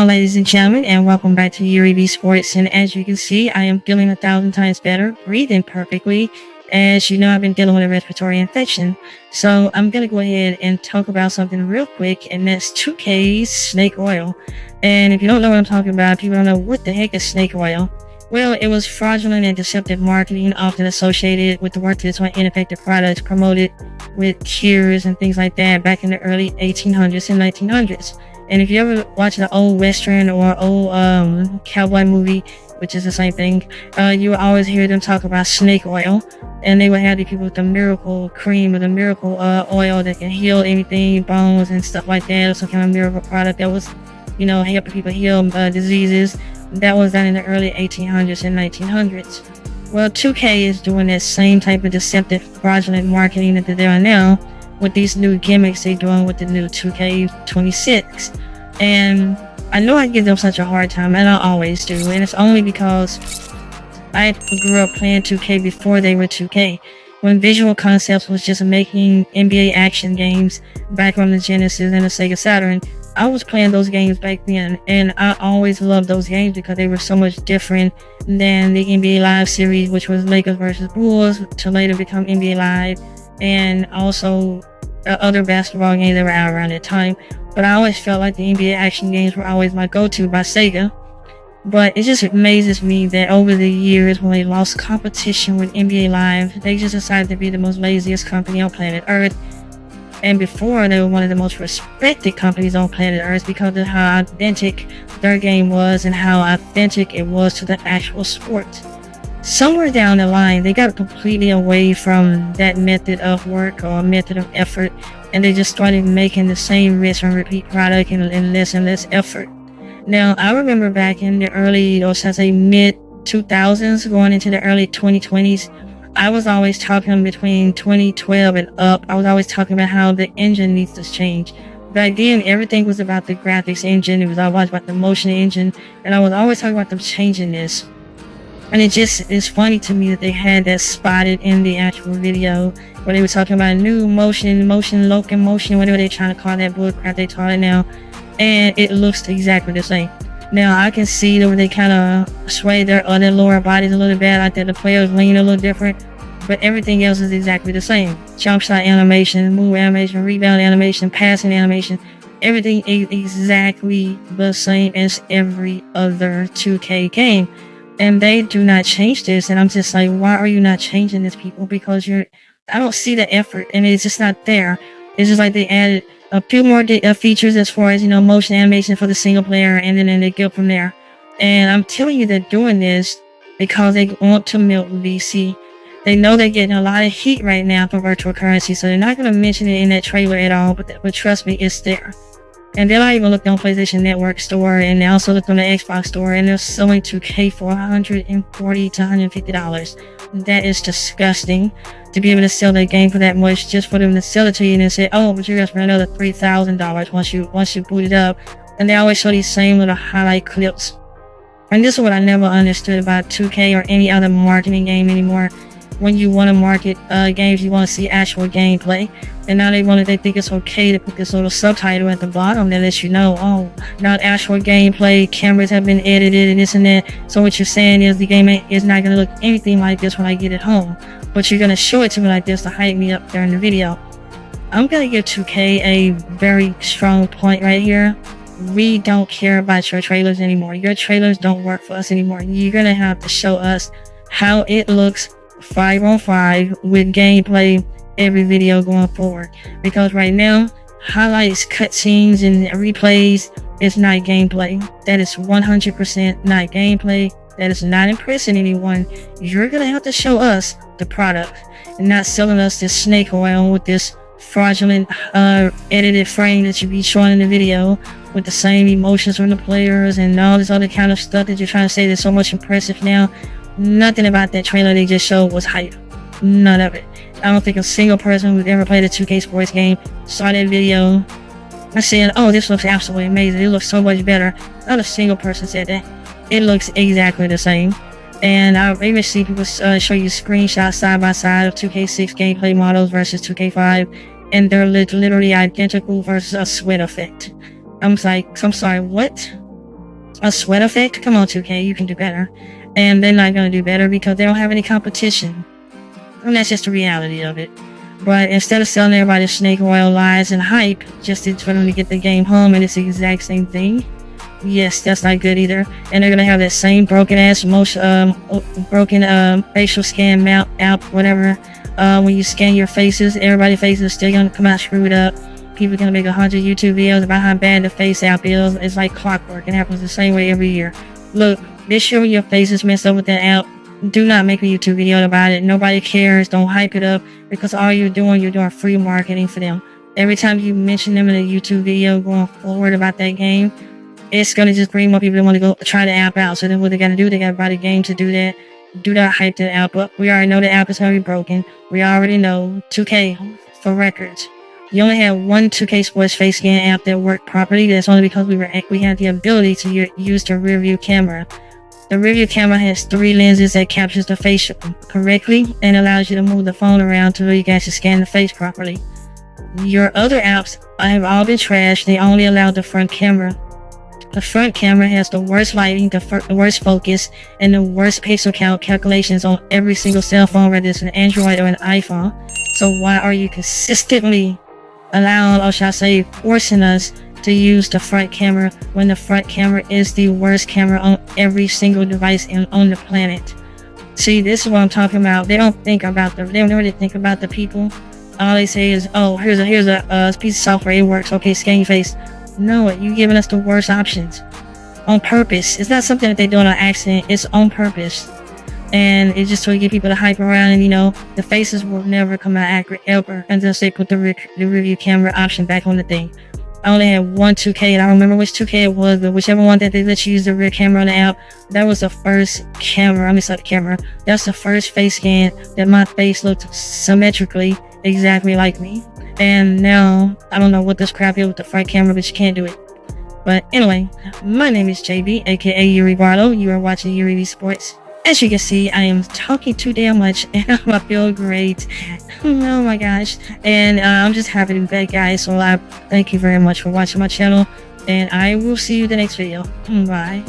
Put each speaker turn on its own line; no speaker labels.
Ladies and gentlemen, and welcome back to Yuri B Sports. And as you can see, I am feeling 1,000 times better, breathing perfectly. As you know, I've been dealing with a respiratory infection. So I'm going to go ahead and talk about something real quick, and that's 2K's snake oil. And if you don't know what I'm talking about, people don't know what the heck is snake oil. Well, it was fraudulent and deceptive marketing, often associated with the work that's on ineffective products promoted with cures and things like that back in the early 1800s and 1900s. And if you ever watch an old Western or old cowboy movie, which is the same thing, you will always hear them talk about snake oil. And they would have the people with the miracle cream or the miracle oil that can heal anything, bones and stuff like that, or some kind of miracle product that was, helping people heal diseases. That was done in the early 1800s and 1900s. Well, 2K is doing that same type of deceptive, fraudulent marketing that they're doing now with these new gimmicks they're doing with the new 2K26. And I know I give them such a hard time, and I always do, and it's only because I grew up playing 2K before they were 2K. When Visual Concepts was just making NBA action games back on the Genesis and the Sega Saturn, I was playing those games back then, and I always loved those games because they were so much different than the NBA Live series, which was Lakers versus Bulls, to later become NBA Live, and also other basketball games that were out around that time. But I always felt like the NBA action games were always my go-to by Sega. But it just amazes me that over the years, when they lost competition with NBA Live, they just decided to be the most laziest company on planet Earth. And before, they were one of the most respected companies on planet Earth because of how authentic their game was and how authentic it was to the actual sport. Somewhere down the line, they got completely away from that method of work or method of effort, and they just started making the same rinse and repeat product and less effort. Now, I remember back in the early, or should I say mid 2000s, going into the early 2020s, I was always talking between 2012 and up. I was always talking about how the engine needs to change. Back then, everything was about the graphics engine. It was always about the motion engine. And I was always talking about them changing this. And it just is funny to me that they had that spotted in the actual video where they were talking about new motion, locomotion, whatever they're trying to call that bullcrap they call it now. And it looks exactly the same. Now, I can see that they kind of sway their other lower bodies a little bit, like that the players lean a little different, but everything else is exactly the same. Jump shot animation, move animation, rebound animation, passing animation, everything is exactly the same as every other 2K game. And they do not change this, and I'm just like, why are you not changing this, people? Because I don't see the effort, and it's just not there. It's just like they added a few more features as far as, motion animation for the single player, and then they go from there. And I'm telling you, they're doing this because they want to milk VC. They know they're getting a lot of heat right now for virtual currency, so they're not going to mention it in that trailer at all, but trust me, it's there. And then I even looked on PlayStation Network store, and they also looked on the Xbox store, and they're selling 2K for $140 to $150. That is disgusting to be able to sell that game for that much, just for them to sell it to you and then say, oh, but you're going to spend another $3,000 once you boot it up. And they always show these same little highlight clips. And this is what I never understood about 2K or any other marketing game anymore. When you want to market games, you want to see actual gameplay. And now they think it's okay to put this little subtitle at the bottom that lets you know, oh, not actual gameplay, cameras have been edited and this and that. So what you're saying is the game is not going to look anything like this when I get it home. But you're going to show it to me like this to hype me up during the video. I'm going to give 2K a very strong point right here. We don't care about your trailers anymore. Your trailers don't work for us anymore. You're going to have to show us how it looks 5-on-5 with gameplay every video going forward, because right now highlights, cutscenes, and replays is not gameplay. That is 100% not gameplay. That is not impressing anyone. You're gonna have to show us the product and not selling us this snake oil with this fraudulent edited frame that you be showing in the video with the same emotions from the players and all this other kind of stuff that you're trying to say that's so much impressive now. Nothing about that trailer they just showed was hype. None of it. I don't think a single person who's ever played a 2K sports game saw that video and said, oh, this looks absolutely amazing. It looks so much better. Not a single person said that. It looks exactly the same. And I've even seen people show you screenshots side by side of 2K6 gameplay models versus 2K5, and they're literally identical versus a sweat effect. I'm sorry, what? A sweat effect? Come on, 2K, you can do better. And they're not going to do better because they don't have any competition. And that's just the reality of it. But instead of selling everybody snake oil lies and hype just for them to get the game home, and it's the exact same thing, yes, that's not good either. And they're gonna have that same broken ass broken facial scan mount app, whatever. When you scan your faces, everybody's faces are still gonna come out screwed up. People are gonna make 100 YouTube videos about how bad the face app is. It's like clockwork. It happens the same way every year. Look, this year your face is messed up with that app, do not make a YouTube video about it. Nobody cares. Don't hype it up, because all you're doing free marketing for them. Every time you mention them in a YouTube video going forward about that game, it's going to just bring more people that want to go try the app out. So then what they got to do, they got to buy the game to do that. Do not hype the app up. We already know the app is going to be broken. We already know 2K for records. You only have one 2K Sports face scan app that worked properly. That's only because we had the ability to use the rear view camera. The rear view camera has 3 lenses that captures the face correctly and allows you to move the phone around to you guys to scan the face properly. Your other apps have all been trashed. They only allow the front camera. The front camera has the worst lighting, the worst focus, and the worst pixel count calculations on every single cell phone, whether it's an Android or an iPhone. So why are you consistently allowing, or shall I say, forcing us to use the front camera when the front camera is the worst camera on every single device on the planet? See, this is what I'm talking about. They don't really think about the people. All they say is, oh, here's a piece of software, it works, okay, scan your face. No, you're giving us the worst options on purpose. It's not something that they do on accident. It's on purpose, and it's just to get people to hype around. And the faces will never come out accurate ever unless they put the review camera option back on the thing. I only had one 2K, and I don't remember which 2K it was, but whichever one that they let you use the rear camera on the app, that was the first camera. That's the first face scan that my face looked symmetrically exactly like me. And now, I don't know what this crap is with the front camera, but you can't do it. But anyway, my name is JB, aka Yuri Barlow. You are watching Yuri V Sports. As you can see, I am talking too damn much, and I feel great. Oh my gosh. And I'm just happy to be back, guys. So I thank you very much for watching my channel, and I will see you in the next video. Bye.